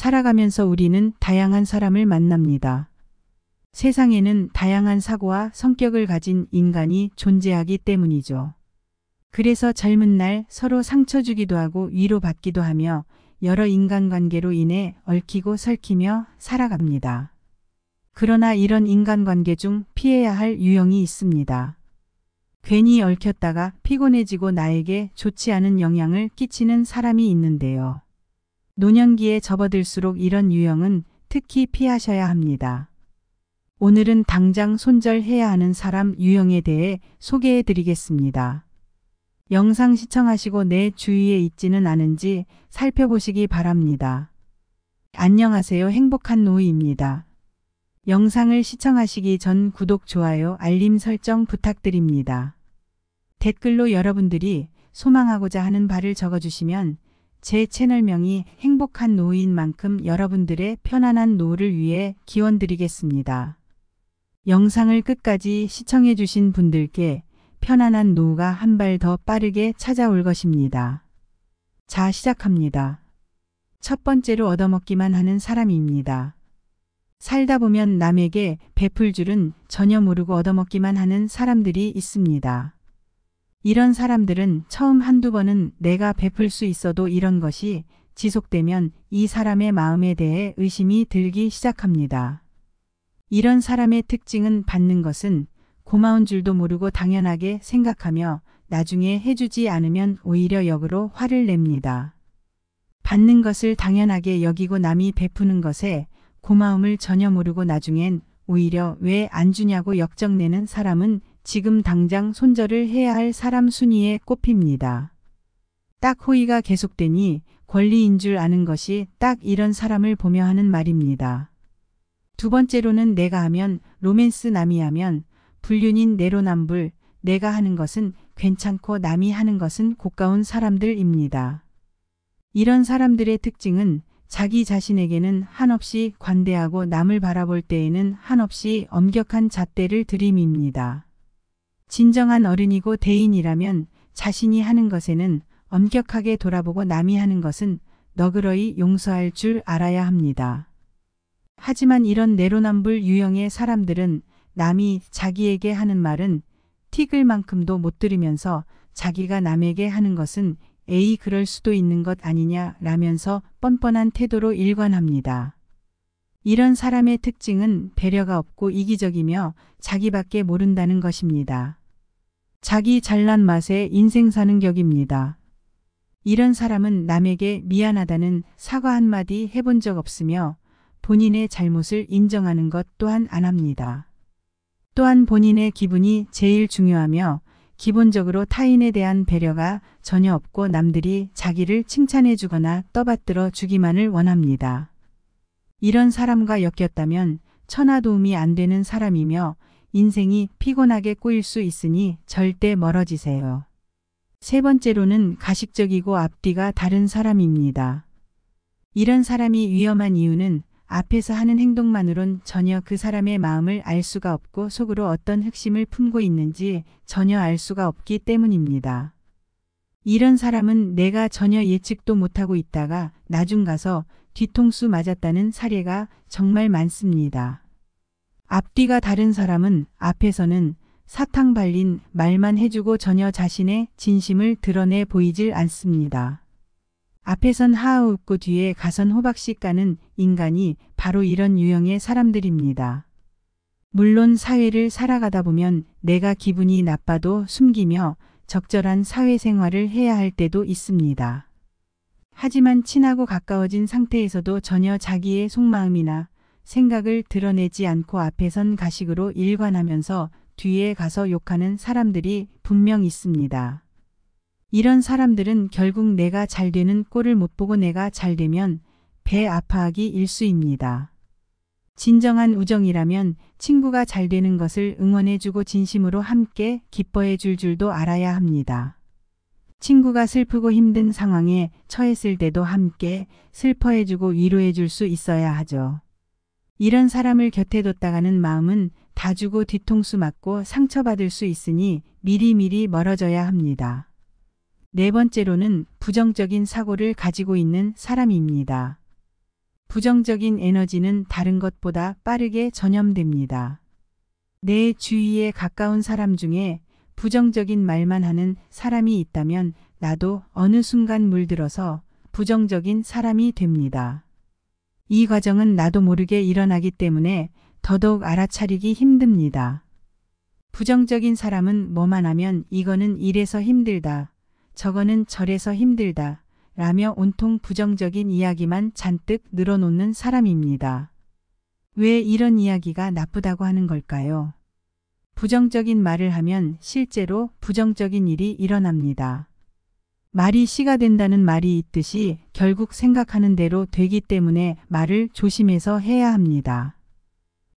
살아가면서 우리는 다양한 사람을 만납니다. 세상에는 다양한 사고와 성격을 가진 인간이 존재하기 때문이죠. 그래서 젊은 날 서로 상처 주기도 하고 위로받기도 하며 여러 인간관계로 인해 얽히고 설키며 살아갑니다. 그러나 이런 인간관계 중 피해야 할 유형이 있습니다. 괜히 얽혔다가 피곤해지고 나에게 좋지 않은 영향을 끼치는 사람이 있는데요. 노년기에 접어들수록 이런 유형은 특히 피하셔야 합니다. 오늘은 당장 손절해야 하는 사람 유형에 대해 소개해 드리겠습니다. 영상 시청하시고 내 주위에 있지는 않은지 살펴보시기 바랍니다. 안녕하세요. 행복한 노후입니다. 영상을 시청하시기 전 구독, 좋아요, 알림 설정 부탁드립니다. 댓글로 여러분들이 소망하고자 하는 바를 적어주시면 제 채널명이 행복한 노후인 만큼 여러분들의 편안한 노후를 위해 기원드리겠습니다. 영상을 끝까지 시청해 주신 분들께 편안한 노후가 한 발 더 빠르게 찾아올 것입니다. 자, 시작합니다. 첫 번째로 얻어먹기만 하는 사람입니다. 살다 보면 남에게 베풀 줄은 전혀 모르고 얻어먹기만 하는 사람들이 있습니다. 이런 사람들은 처음 한두 번은 내가 베풀 수 있어도 이런 것이 지속되면 이 사람의 마음에 대해 의심이 들기 시작합니다. 이런 사람의 특징은 받는 것은 고마운 줄도 모르고 당연하게 생각하며 나중에 해주지 않으면 오히려 역으로 화를 냅니다. 받는 것을 당연하게 여기고 남이 베푸는 것에 고마움을 전혀 모르고 나중엔 오히려 왜 안 주냐고 역정내는 사람은 지금 당장 손절을 해야 할 사람 순위에 꼽힙니다. 딱 호의가 계속되니 권리인 줄 아는 것이 딱 이런 사람을 보며 하는 말입니다. 두 번째로는 내가 하면 로맨스, 남이 하면 불륜인 내로남불, 내가 하는 것은 괜찮고 남이 하는 것은 고가운 사람들입니다. 이런 사람들의 특징은 자기 자신에게는 한없이 관대하고 남을 바라볼 때에는 한없이 엄격한 잣대를 들임입니다. 진정한 어른이고 대인이라면 자신이 하는 것에는 엄격하게 돌아보고 남이 하는 것은 너그러이 용서할 줄 알아야 합니다. 하지만 이런 내로남불 유형의 사람들은 남이 자기에게 하는 말은 티끌만큼도 못 들으면서 자기가 남에게 하는 것은 에이 그럴 수도 있는 것 아니냐 라면서 뻔뻔한 태도로 일관합니다. 이런 사람의 특징은 배려가 없고 이기적이며 자기밖에 모른다는 것입니다. 자기 잘난 맛에 인생 사는 격입니다. 이런 사람은 남에게 미안하다는 사과 한마디 해본 적 없으며 본인의 잘못을 인정하는 것 또한 안 합니다. 또한 본인의 기분이 제일 중요하며 기본적으로 타인에 대한 배려가 전혀 없고 남들이 자기를 칭찬해 주거나 떠받들어 주기만을 원합니다. 이런 사람과 엮였다면 천하 도움이 안 되는 사람이며 인생이 피곤하게 꼬일 수 있으니 절대 멀어지세요. 세 번째로는 가식적이고 앞뒤가 다른 사람입니다. 이런 사람이 위험한 이유는 앞에서 하는 행동만으론 전혀 그 사람의 마음을 알 수가 없고 속으로 어떤 흑심을 품고 있는지 전혀 알 수가 없기 때문입니다. 이런 사람은 내가 전혀 예측도 못하고 있다가 나중 가서 뒤통수 맞았다는 사례가 정말 많습니다. 앞뒤가 다른 사람은 앞에서는 사탕 발린 말만 해주고 전혀 자신의 진심을 드러내 보이질 않습니다. 앞에선 하하 웃고 뒤에 가선 호박씨 까는 인간이 바로 이런 유형의 사람들입니다. 물론 사회를 살아가다 보면 내가 기분이 나빠도 숨기며 적절한 사회생활을 해야 할 때도 있습니다. 하지만 친하고 가까워진 상태에서도 전혀 자기의 속마음이나 생각을 드러내지 않고 앞에선 가식으로 일관하면서 뒤에 가서 욕하는 사람들이 분명 있습니다. 이런 사람들은 결국 내가 잘 되는 꼴을 못 보고 내가 잘 되면 배 아파하기 일쑤입니다. 진정한 우정이라면 친구가 잘 되는 것을 응원해주고 진심으로 함께 기뻐해 줄 줄도 알아야 합니다. 친구가 슬프고 힘든 상황에 처했을 때도 함께 슬퍼해주고 위로해줄 수 있어야 하죠. 이런 사람을 곁에 뒀다가는 마음은 다 주고 뒤통수 맞고 상처받을 수 있으니 미리미리 멀어져야 합니다. 네 번째로는 부정적인 사고를 가지고 있는 사람입니다. 부정적인 에너지는 다른 것보다 빠르게 전염됩니다. 내 주위에 가까운 사람 중에 부정적인 말만 하는 사람이 있다면 나도 어느 순간 물들어서 부정적인 사람이 됩니다. 이 과정은 나도 모르게 일어나기 때문에 더더욱 알아차리기 힘듭니다. 부정적인 사람은 뭐만 하면 이거는 이래서 힘들다, 저거는 저래서 힘들다 라며 온통 부정적인 이야기만 잔뜩 늘어놓는 사람입니다. 왜 이런 이야기가 나쁘다고 하는 걸까요? 부정적인 말을 하면 실제로 부정적인 일이 일어납니다. 말이 씨가 된다는 말이 있듯이 결국 생각하는 대로 되기 때문에 말을 조심해서 해야 합니다.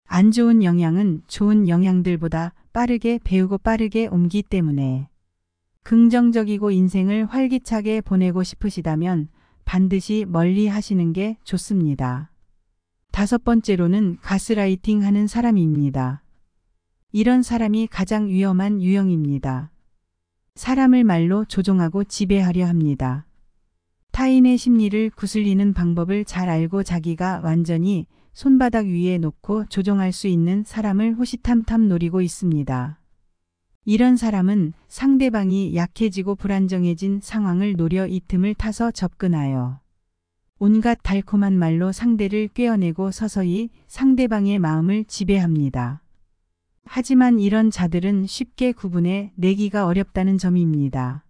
안 좋은 영향은 좋은 영향들보다 빠르게 배우고 빠르게 옮기 때문에 긍정적이고 인생을 활기차게 보내고 싶으시다면 반드시 멀리 하시는 게 좋습니다. 5번째로는 가스라이팅 하는 사람입니다. 이런 사람이 가장 위험한 유형입니다. 사람을 말로 조종하고 지배하려 합니다. 타인의 심리를 구슬리는 방법을 잘 알고 자기가 완전히 손바닥 위에 놓고 조종할 수 있는 사람을 호시탐탐 노리고 있습니다. 이런 사람은 상대방이 약해지고 불안정해진 상황을 노려 이 틈을 타서 접근하여 온갖 달콤한 말로 상대를 꿰어내고 서서히 상대방의 마음을 지배합니다. 하지만 이런 자들은 쉽게 구분해 내기가 어렵다는 점입니다.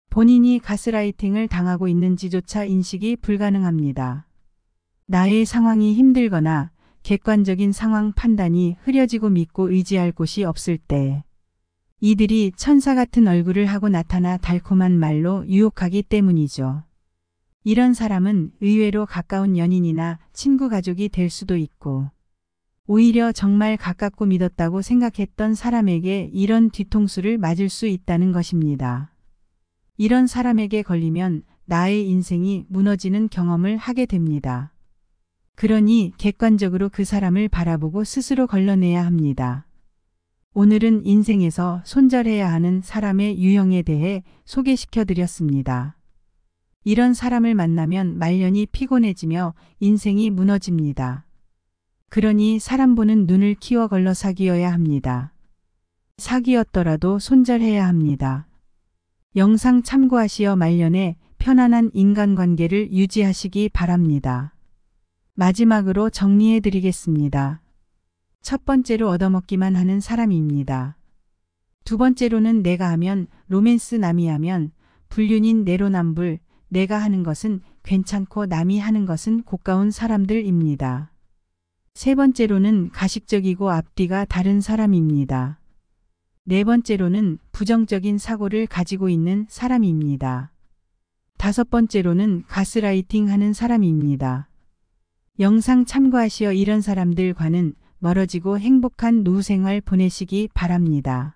본인이 가스라이팅을 당하고 있는지조차 인식이 불가능합니다. 나의 상황이 힘들거나 객관적인 상황 판단이 흐려지고 믿고 의지할 곳이 없을 때 이들이 천사 같은 얼굴을 하고 나타나 달콤한 말로 유혹하기 때문이죠. 이런 사람은 의외로 가까운 연인이나 친구 가족이 될 수도 있고 오히려 정말 가깝고 믿었다고 생각했던 사람에게 이런 뒤통수를 맞을 수 있다는 것입니다. 이런 사람에게 걸리면 나의 인생이 무너지는 경험을 하게 됩니다. 그러니 객관적으로 그 사람을 바라보고 스스로 걸러내야 합니다. 오늘은 인생에서 손절해야 하는 사람의 유형에 대해 소개시켜 드렸습니다. 이런 사람을 만나면 말년이 피곤해지며 인생이 무너집니다. 그러니 사람 보는 눈을 키워 걸러 사귀어야 합니다. 사귀었더라도 손절해야 합니다. 영상 참고하시어 말년에 편안한 인간관계를 유지하시기 바랍니다. 마지막으로 정리해 드리겠습니다. 첫 번째로 얻어먹기만 하는 사람입니다. 두 번째로는 내가 하면 로맨스 남이 하면 불륜인 내로남불, 내가 하는 것은 괜찮고 남이 하는 것은 고가운 사람들입니다. 세 번째로는 가식적이고 앞뒤가 다른 사람입니다. 네 번째로는 부정적인 사고를 가지고 있는 사람입니다. 5번째로는 가스라이팅 하는 사람입니다. 영상 참고하시어 이런 사람들과는 멀어지고 행복한 노후 생활 보내시기 바랍니다.